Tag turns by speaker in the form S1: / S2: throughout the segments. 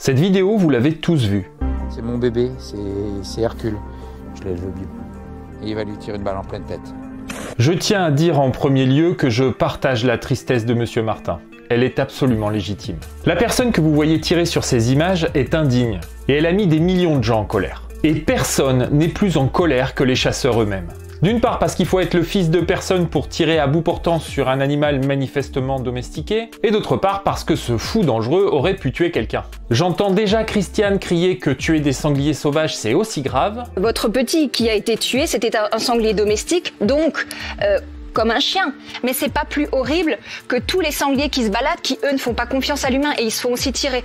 S1: Cette vidéo, vous l'avez tous vue.
S2: C'est mon bébé, c'est Hercule. Je l'ai le bio. Et il va lui tirer une balle en pleine tête.
S1: Je tiens à dire en premier lieu que je partage la tristesse de Monsieur Martin. Elle est absolument légitime. La personne que vous voyez tirer sur ces images est indigne et elle a mis des millions de gens en colère. Et personne n'est plus en colère que les chasseurs eux-mêmes. D'une part parce qu'il faut être le fils de personne pour tirer à bout portant sur un animal manifestement domestiqué, et d'autre part parce que ce fou dangereux aurait pu tuer quelqu'un. J'entends déjà Christiane crier que tuer des sangliers sauvages c'est aussi grave.
S3: Votre petit qui a été tué, c'était un sanglier domestique, donc comme un chien. Mais c'est pas plus horrible que tous les sangliers qui se baladent, qui eux ne font pas confiance à l'humain et ils se font aussi tirer.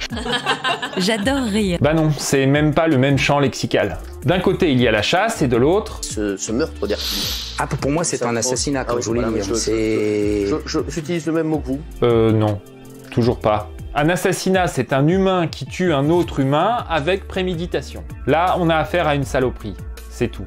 S4: J'adore rire.
S1: Bah non, c'est même pas le même champ lexical. D'un côté il y a la chasse et de l'autre...
S5: Ce meurtre d'Hercule.
S2: Ah, pour moi, c'est un assassinat, comme je vous l'ai dit.
S5: J'utilise le même mot que vous.
S1: Non, toujours pas. Un assassinat, c'est un humain qui tue un autre humain avec préméditation. Là, on a affaire à une saloperie, c'est tout.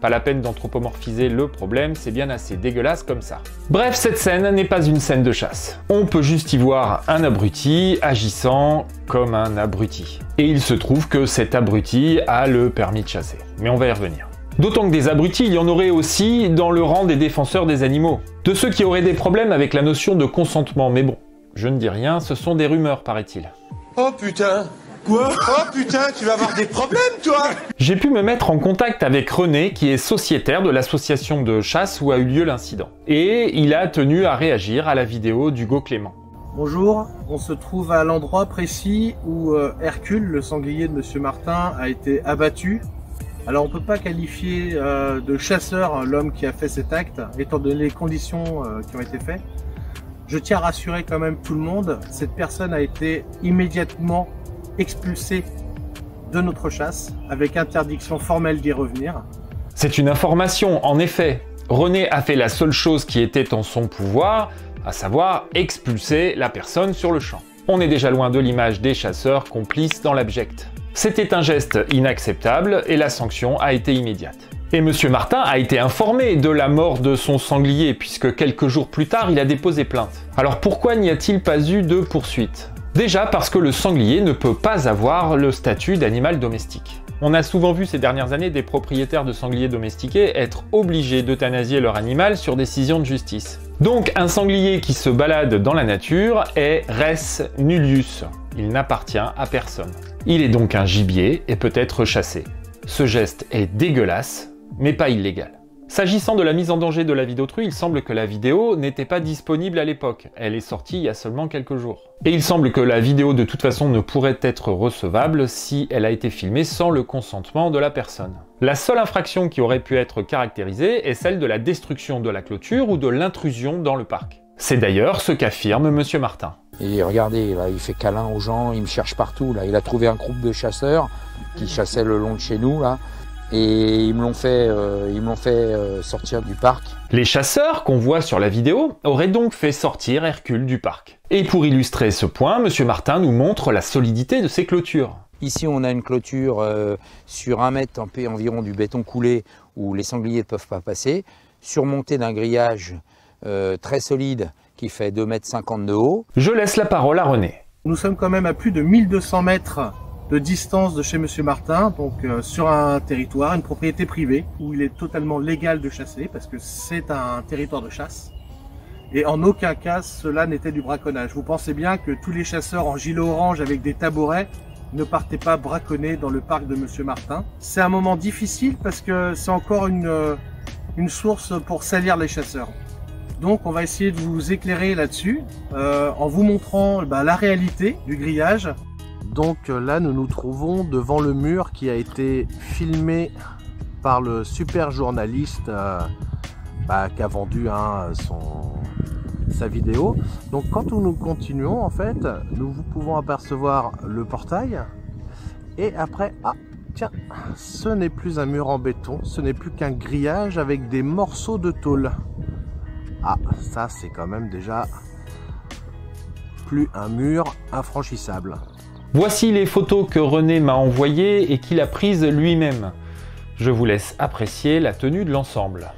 S1: Pas la peine d'anthropomorphiser le problème, c'est bien assez dégueulasse comme ça. Bref, cette scène n'est pas une scène de chasse. On peut juste y voir un abruti agissant comme un abruti. Et il se trouve que cet abruti a le permis de chasser. Mais on va y revenir. D'autant que des abrutis, il y en aurait aussi dans le rang des défenseurs des animaux. De ceux qui auraient des problèmes avec la notion de consentement. Mais bon, je ne dis rien, ce sont des rumeurs, paraît-il.
S6: Oh putain! Quoi? Oh putain, tu vas avoir des problèmes, toi!
S1: J'ai pu me mettre en contact avec René, qui est sociétaire de l'association de chasse où a eu lieu l'incident. Et il a tenu à réagir à la vidéo d'Hugo Clément.
S7: Bonjour, on se trouve à l'endroit précis où Hercule, le sanglier de Monsieur Martin, a été abattu. Alors on peut pas qualifier de chasseur l'homme qui a fait cet acte, étant donné les conditions qui ont été faites. Je tiens à rassurer quand même tout le monde, cette personne a été immédiatement expulsé de notre chasse, avec interdiction formelle d'y revenir.
S1: C'est une information, en effet. René a fait la seule chose qui était en son pouvoir, à savoir expulser la personne sur le champ. On est déjà loin de l'image des chasseurs complices dans l'abject. C'était un geste inacceptable et la sanction a été immédiate. Et Monsieur Martin a été informé de la mort de son sanglier puisque quelques jours plus tard il a déposé plainte. Alors pourquoi n'y a-t-il pas eu de poursuite ? Déjà parce que le sanglier ne peut pas avoir le statut d'animal domestique. On a souvent vu ces dernières années des propriétaires de sangliers domestiqués être obligés d'euthanasier leur animal sur décision de justice. Donc un sanglier qui se balade dans la nature est res nullius. Il n'appartient à personne. Il est donc un gibier et peut être chassé. Ce geste est dégueulasse, mais pas illégal. S'agissant de la mise en danger de la vie d'autrui, il semble que la vidéo n'était pas disponible à l'époque. Elle est sortie il y a seulement quelques jours. Et il semble que la vidéo de toute façon ne pourrait être recevable si elle a été filmée sans le consentement de la personne. La seule infraction qui aurait pu être caractérisée est celle de la destruction de la clôture ou de l'intrusion dans le parc. C'est d'ailleurs ce qu'affirme Monsieur Martin.
S2: Et regardez, là, il fait câlin aux gens, il me cherche partout. Là. Il a trouvé un groupe de chasseurs qui chassaient le long de chez nous, là. Et ils me l'ont fait sortir du parc.
S1: Les chasseurs qu'on voit sur la vidéo auraient donc fait sortir Hercule du parc. Et pour illustrer ce point, Monsieur Martin nous montre la solidité de ces clôtures.
S2: Ici, on a une clôture sur 1 mètre environ du béton coulé où les sangliers ne peuvent pas passer, surmontée d'un grillage très solide qui fait 2,50 m de haut.
S1: Je laisse la parole à René.
S7: Nous sommes quand même à plus de 1200 mètres de distance de chez Monsieur Martin, donc sur un territoire, une propriété privée, où il est totalement légal de chasser, parce que c'est un territoire de chasse. Et en aucun cas, cela n'était du braconnage. Vous pensez bien que tous les chasseurs en gilet orange avec des tabourets ne partaient pas braconner dans le parc de Monsieur Martin. C'est un moment difficile parce que c'est encore une source pour salir les chasseurs. Donc on va essayer de vous éclairer là-dessus, en vous montrant la réalité du grillage. Donc là, nous nous trouvons devant le mur qui a été filmé par le super journaliste qui a vendu sa vidéo. Donc quand nous continuons, en fait, nous pouvons apercevoir le portail. Et après, ah tiens, ce n'est plus un mur en béton, ce n'est plus qu'un grillage avec des morceaux de tôle. Ah, ça c'est quand même déjà plus un mur infranchissable.
S1: Voici les photos que René m'a envoyées et qu'il a prises lui-même. Je vous laisse apprécier la tenue de l'ensemble.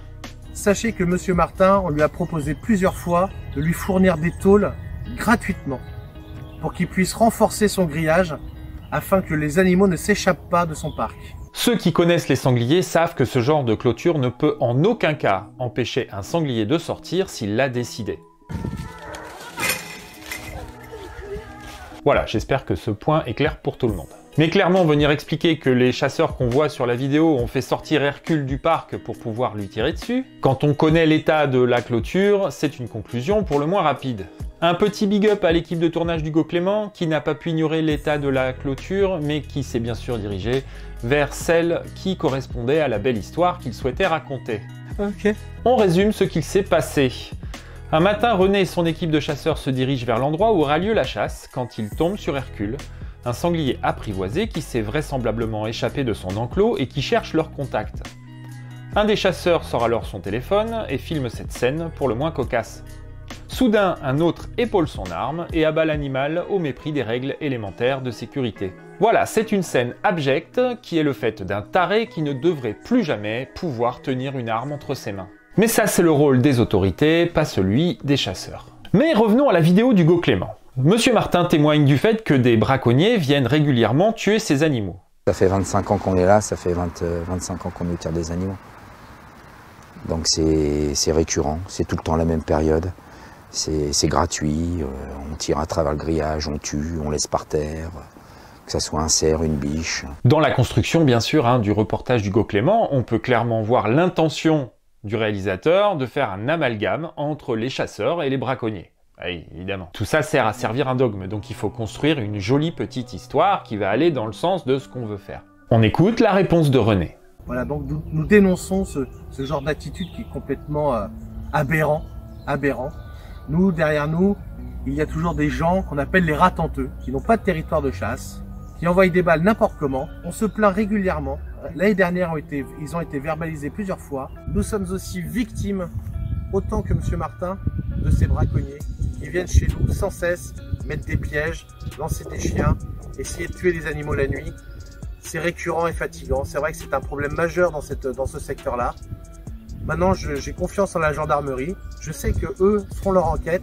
S7: Sachez que Monsieur Martin, on lui a proposé plusieurs fois de lui fournir des tôles gratuitement pour qu'il puisse renforcer son grillage afin que les animaux ne s'échappent pas de son parc.
S1: Ceux qui connaissent les sangliers savent que ce genre de clôture ne peut en aucun cas empêcher un sanglier de sortir s'il l'a décidé. Voilà, j'espère que ce point est clair pour tout le monde. Mais clairement, venir expliquer que les chasseurs qu'on voit sur la vidéo ont fait sortir Hercule du parc pour pouvoir lui tirer dessus, quand on connaît l'état de la clôture, c'est une conclusion pour le moins rapide. Un petit big up à l'équipe de tournage d'Hugo Clément, qui n'a pas pu ignorer l'état de la clôture, mais qui s'est bien sûr dirigé vers celle qui correspondait à la belle histoire qu'il souhaitait raconter. Ok. On résume ce qu'il s'est passé. Un matin, René et son équipe de chasseurs se dirigent vers l'endroit où aura lieu la chasse, quand ils tombent sur Hercule, un sanglier apprivoisé qui s'est vraisemblablement échappé de son enclos et qui cherche leur contact. Un des chasseurs sort alors son téléphone et filme cette scène pour le moins cocasse. Soudain, un autre épaule son arme et abat l'animal au mépris des règles élémentaires de sécurité. Voilà, c'est une scène abjecte qui est le fait d'un taré qui ne devrait plus jamais pouvoir tenir une arme entre ses mains. Mais ça, c'est le rôle des autorités, pas celui des chasseurs. Mais revenons à la vidéo d'Hugo Clément. Monsieur Martin témoigne du fait que des braconniers viennent régulièrement tuer ces animaux.
S2: Ça fait 25 ans qu'on est là, ça fait 25 ans qu'on nous tire des animaux. Donc c'est récurrent, c'est tout le temps la même période. C'est gratuit, on tire à travers le grillage, on tue, on laisse par terre, que ça soit un cerf, une biche. Dans la construction, bien sûr, du reportage d'Hugo Clément, on peut clairement voir l'intention du réalisateur de faire un amalgame entre les chasseurs et les braconniers. Oui, évidemment. Tout ça sert à servir un dogme, donc il faut construire une jolie petite histoire qui va aller dans le sens de ce qu'on veut faire. On écoute la réponse de René.
S7: Voilà, donc nous dénonçons ce genre d'attitude qui est complètement aberrant. Nous, derrière nous, il y a toujours des gens qu'on appelle les ratenteux, qui n'ont pas de territoire de chasse, qui envoient des balles n'importe comment. On se plaint régulièrement. L'année dernière, ils ont été verbalisés plusieurs fois. Nous sommes aussi victimes, autant que M. Martin, de ces braconniers qui viennent chez nous sans cesse mettre des pièges, lancer des chiens, essayer de tuer des animaux la nuit. C'est récurrent et fatigant. C'est vrai que c'est un problème majeur dans ce secteur-là. Maintenant, j'ai confiance en la gendarmerie. Je sais que eux feront leur enquête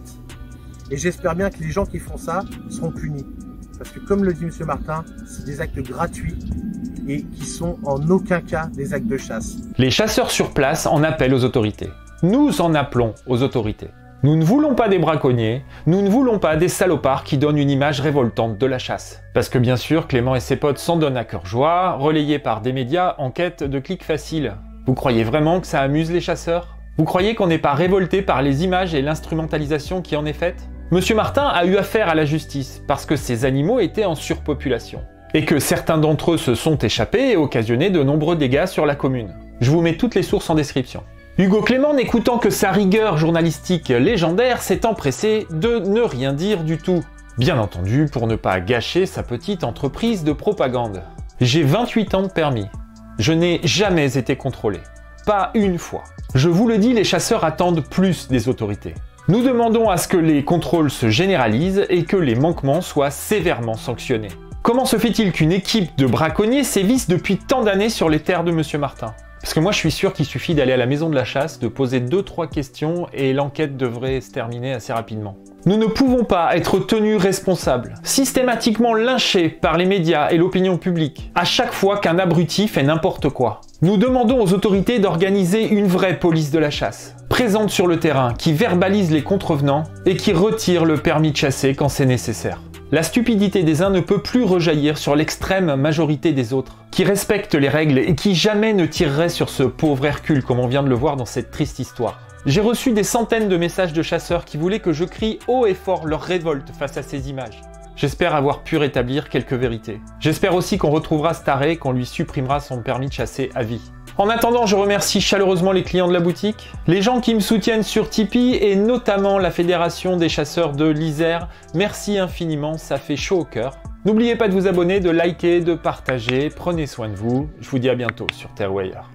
S7: et j'espère bien que les gens qui font ça seront punis. Parce que comme le dit M. Martin, c'est des actes gratuits et qui sont en aucun cas des actes de chasse.
S1: Les chasseurs sur place en appellent aux autorités. Nous en appelons aux autorités. Nous ne voulons pas des braconniers, nous ne voulons pas des salopards qui donnent une image révoltante de la chasse. Parce que bien sûr, Clément et ses potes s'en donnent à cœur joie, relayés par des médias en quête de clics faciles. Vous croyez vraiment que ça amuse les chasseurs? Vous croyez qu'on n'est pas révolté par les images et l'instrumentalisation qui en est faite? Monsieur Martin a eu affaire à la justice parce que ces animaux étaient en surpopulation. Et que certains d'entre eux se sont échappés et occasionné de nombreux dégâts sur la commune. Je vous mets toutes les sources en description. Hugo Clément, n'écoutant que sa rigueur journalistique légendaire, s'est empressé de ne rien dire du tout. Bien entendu, pour ne pas gâcher sa petite entreprise de propagande. J'ai 28 ans de permis. Je n'ai jamais été contrôlé. Pas une fois. Je vous le dis, les chasseurs attendent plus des autorités. Nous demandons à ce que les contrôles se généralisent et que les manquements soient sévèrement sanctionnés. Comment se fait-il qu'une équipe de braconniers sévisse depuis tant d'années sur les terres de Monsieur Martin? Parce que moi je suis sûr qu'il suffit d'aller à la maison de la chasse, de poser 2-3 questions et l'enquête devrait se terminer assez rapidement. Nous ne pouvons pas être tenus responsables, systématiquement lynchés par les médias et l'opinion publique, à chaque fois qu'un abruti fait n'importe quoi. Nous demandons aux autorités d'organiser une vraie police de la chasse, présente sur le terrain, qui verbalise les contrevenants et qui retire le permis de chasser quand c'est nécessaire. La stupidité des uns ne peut plus rejaillir sur l'extrême majorité des autres, qui respectent les règles et qui jamais ne tireraient sur ce pauvre Hercule comme on vient de le voir dans cette triste histoire. J'ai reçu des centaines de messages de chasseurs qui voulaient que je crie haut et fort leur révolte face à ces images. J'espère avoir pu rétablir quelques vérités. J'espère aussi qu'on retrouvera ce taré, qu'on lui supprimera son permis de chasser à vie. En attendant, je remercie chaleureusement les clients de la boutique, les gens qui me soutiennent sur Tipeee et notamment la Fédération des chasseurs de l'Isère. Merci infiniment, ça fait chaud au cœur. N'oubliez pas de vous abonner, de liker, de partager. Prenez soin de vous. Je vous dis à bientôt sur Terre ou ailleurs.